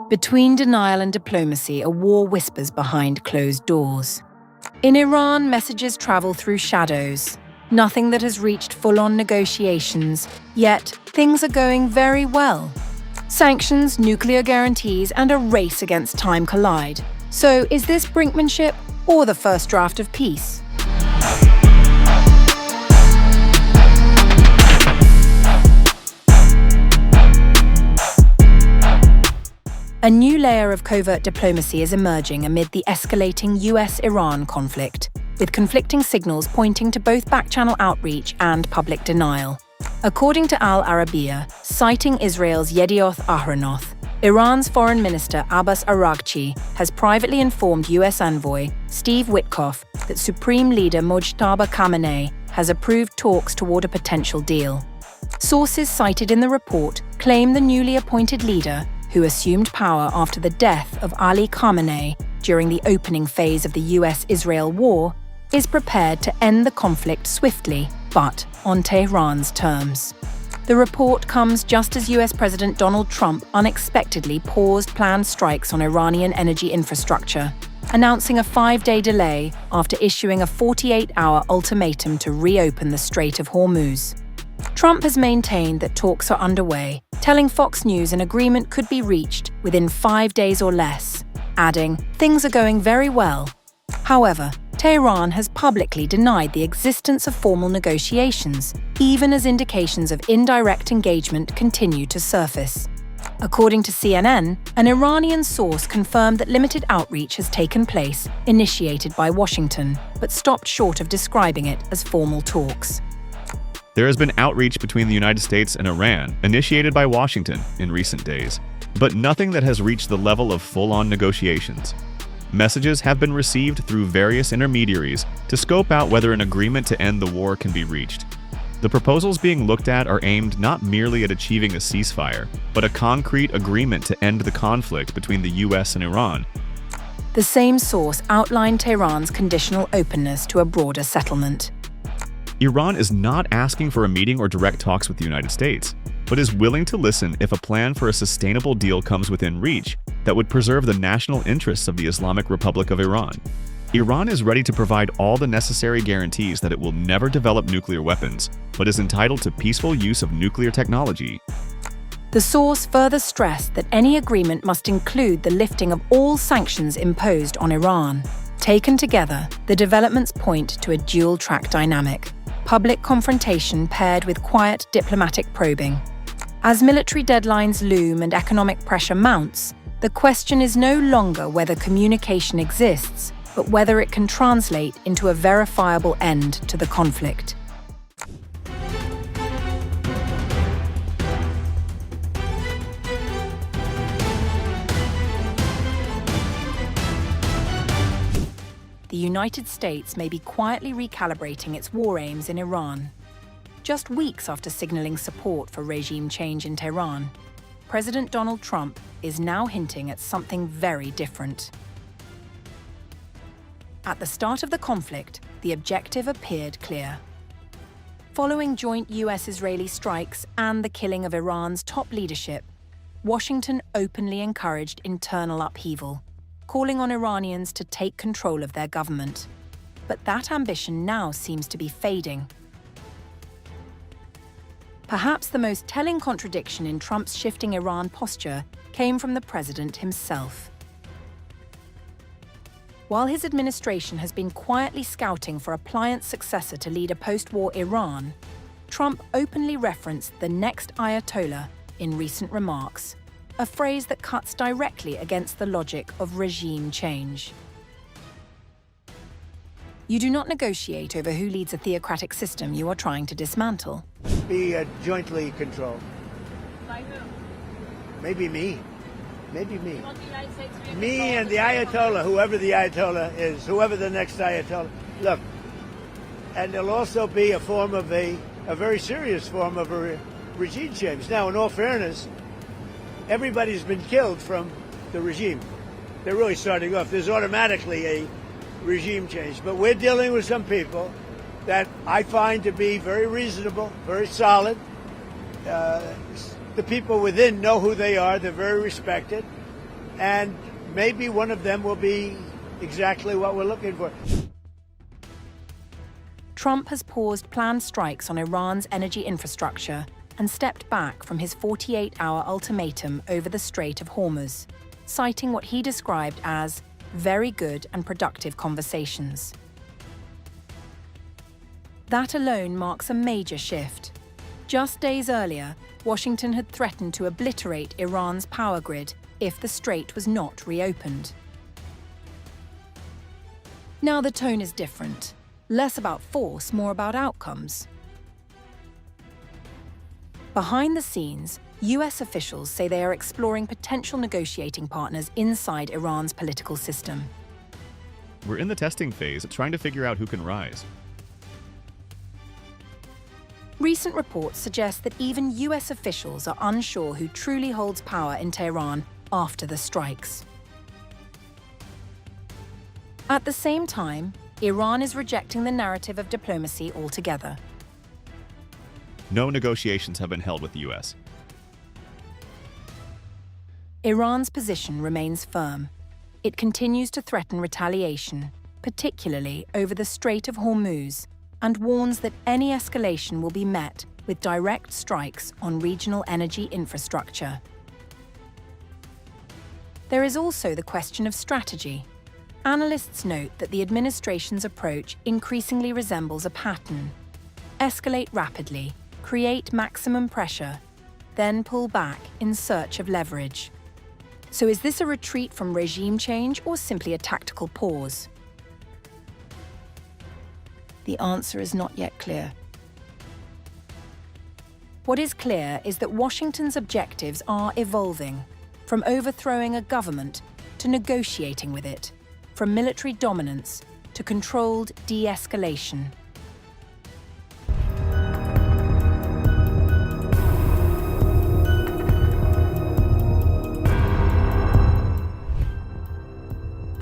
Between denial and diplomacy, a war whispers behind closed doors. In Iran, messages travel through shadows. Nothing that has reached full-on negotiations, yet things are going very well. Sanctions, nuclear guarantees, and a race against time collide. So is this brinkmanship or the first draft of peace? A new layer of covert diplomacy is emerging amid the escalating US-Iran conflict, with conflicting signals pointing to both back-channel outreach and public denial. According to Al Arabiya, citing Israel's Yedioth Ahronoth, Iran's Foreign Minister Abbas Araghchi has privately informed US envoy Steve Witkoff that Supreme Leader Mojtaba Khamenei has approved talks toward a potential deal. Sources cited in the report claim the newly appointed leader, who assumed power after the death of Ali Khamenei during the opening phase of the US-Israel war, is prepared to end the conflict swiftly, but on Tehran's terms. The report comes just as US President Donald Trump unexpectedly paused planned strikes on Iranian energy infrastructure, announcing a 5-day delay after issuing a 48-hour ultimatum to reopen the Strait of Hormuz. Trump has maintained that talks are underway, telling Fox News an agreement could be reached within 5 days or less, adding, "Things are going very well." However, Tehran has publicly denied the existence of formal negotiations, even as indications of indirect engagement continue to surface. According to CNN, an Iranian source confirmed that limited outreach has taken place, initiated by Washington, but stopped short of describing it as formal talks. There has been outreach between the United States and Iran, initiated by Washington in recent days, but nothing that has reached the level of full-on negotiations. Messages have been received through various intermediaries to scope out whether an agreement to end the war can be reached. The proposals being looked at are aimed not merely at achieving a ceasefire, but a concrete agreement to end the conflict between the US and Iran. The same source outlined Tehran's conditional openness to a broader settlement. Iran is not asking for a meeting or direct talks with the United States, but is willing to listen if a plan for a sustainable deal comes within reach that would preserve the national interests of the Islamic Republic of Iran. Iran is ready to provide all the necessary guarantees that it will never develop nuclear weapons, but is entitled to peaceful use of nuclear technology. The source further stressed that any agreement must include the lifting of all sanctions imposed on Iran. Taken together, the developments point to a dual-track dynamic: public confrontation paired with quiet diplomatic probing. As military deadlines loom and economic pressure mounts, the question is no longer whether communication exists, but whether it can translate into a verifiable end to the conflict. The United States may be quietly recalibrating its war aims in Iran. Just weeks after signaling support for regime change in Tehran, President Donald Trump is now hinting at something very different. At the start of the conflict, the objective appeared clear. Following joint US-Israeli strikes and the killing of Iran's top leadership, Washington openly encouraged internal upheaval, calling on Iranians to take control of their government. But that ambition now seems to be fading. Perhaps the most telling contradiction in Trump's shifting Iran posture came from the president himself. While his administration has been quietly scouting for a pliant successor to lead a post-war Iran, Trump openly referenced the next Ayatollah in recent remarks, a phrase that cuts directly against the logic of regime change. You do not negotiate over who leads a theocratic system you are trying to dismantle. Be jointly controlled. By who? Maybe me. Maybe me. You want the United States to be Me involved and the in Ayatollah, whoever the Ayatollah is, whoever the next Ayatollah. Look, and there'll also be a form of a very serious form of a regime change. Now, in all fairness, everybody's been killed from the regime. They're really starting off. There's automatically a regime change. But we're dealing with some people that I find to be very reasonable, very solid. The people within know who they are. They're very respected. And maybe one of them will be exactly what we're looking for. Trump has paused planned strikes on Iran's energy infrastructure and stepped back from his 48-hour ultimatum over the Strait of Hormuz, citing what he described as very good and productive conversations. That alone marks a major shift. Just days earlier, Washington had threatened to obliterate Iran's power grid if the strait was not reopened. Now the tone is different. Less about force, more about outcomes. Behind the scenes, US officials say they are exploring potential negotiating partners inside Iran's political system. We're in the testing phase, trying to figure out who can rise. Recent reports suggest that even US officials are unsure who truly holds power in Tehran after the strikes. At the same time, Iran is rejecting the narrative of diplomacy altogether. No negotiations have been held with the US. Iran's position remains firm. It continues to threaten retaliation, particularly over the Strait of Hormuz, and warns that any escalation will be met with direct strikes on regional energy infrastructure. There is also the question of strategy. Analysts note that the administration's approach increasingly resembles a pattern: escalate rapidly, create maximum pressure, then pull back in search of leverage. So is this a retreat from regime change or simply a tactical pause? The answer is not yet clear. What is clear is that Washington's objectives are evolving, from overthrowing a government to negotiating with it, from military dominance to controlled de-escalation.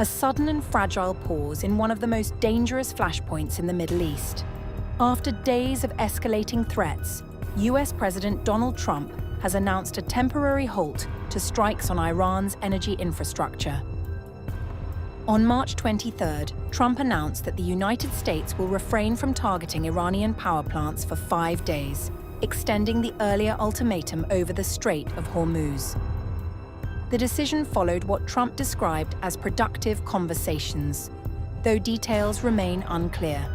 A sudden and fragile pause in one of the most dangerous flashpoints in the Middle East. After days of escalating threats, US President Donald Trump has announced a temporary halt to strikes on Iran's energy infrastructure. On March 23rd, Trump announced that the United States will refrain from targeting Iranian power plants for 5 days, extending the earlier ultimatum over the Strait of Hormuz. The decision followed what Trump described as productive conversations, though details remain unclear.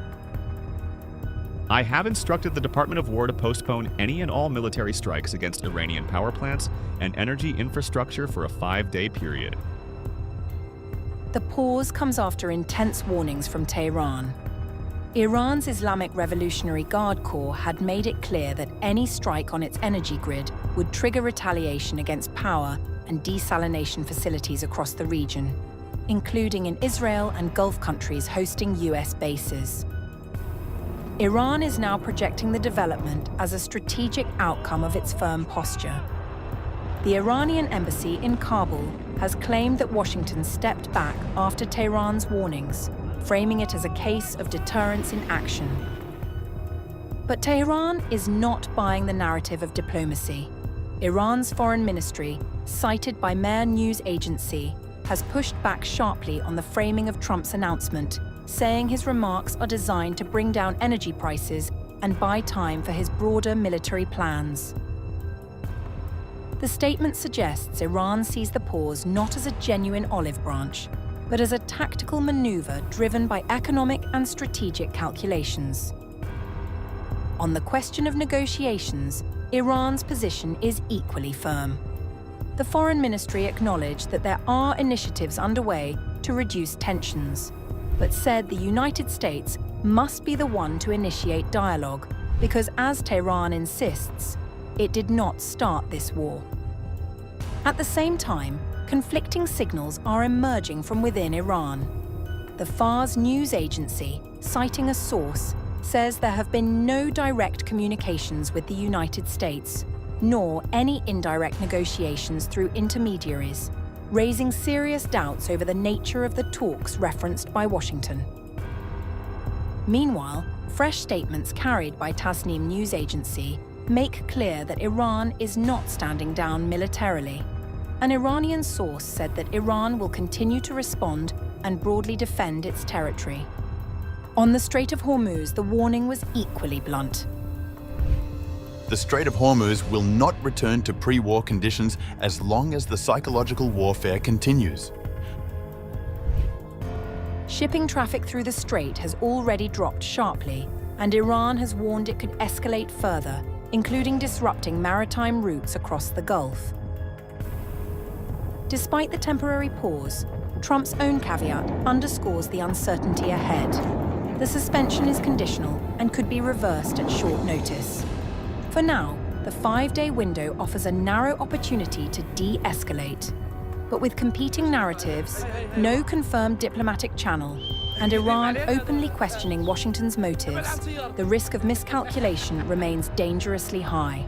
I have instructed the Department of War to postpone any and all military strikes against Iranian power plants and energy infrastructure for a 5-day period. The pause comes after intense warnings from Tehran. Iran's Islamic Revolutionary Guard Corps had made it clear that any strike on its energy grid would trigger retaliation against power and desalination facilities across the region, including in Israel and Gulf countries hosting US bases. Iran is now projecting the development as a strategic outcome of its firm posture. The Iranian embassy in Kabul has claimed that Washington stepped back after Tehran's warnings, framing it as a case of deterrence in action. But Tehran is not buying the narrative of diplomacy. Iran's foreign ministry, cited by Mehr news agency, has pushed back sharply on the framing of Trump's announcement, saying his remarks are designed to bring down energy prices and buy time for his broader military plans. The statement suggests Iran sees the pause not as a genuine olive branch, but as a tactical maneuver driven by economic and strategic calculations. On the question of negotiations, Iran's position is equally firm. The foreign ministry acknowledged that there are initiatives underway to reduce tensions, but said the United States must be the one to initiate dialogue because, as Tehran insists, it did not start this war. At the same time, conflicting signals are emerging from within Iran. The Fars news agency, citing a source, says there have been no direct communications with the United States, nor any indirect negotiations through intermediaries, raising serious doubts over the nature of the talks referenced by Washington. Meanwhile, fresh statements carried by Tasnim news agency make clear that Iran is not standing down militarily. An Iranian source said that Iran will continue to respond and broadly defend its territory. On the Strait of Hormuz, the warning was equally blunt. The Strait of Hormuz will not return to pre-war conditions as long as the psychological warfare continues. Shipping traffic through the strait has already dropped sharply, and Iran has warned it could escalate further, including disrupting maritime routes across the Gulf. Despite the temporary pause, Trump's own caveat underscores the uncertainty ahead. The suspension is conditional and could be reversed at short notice. For now, the 5-day window offers a narrow opportunity to de-escalate. But with competing narratives, no confirmed diplomatic channel, and Iran openly questioning Washington's motives, the risk of miscalculation remains dangerously high.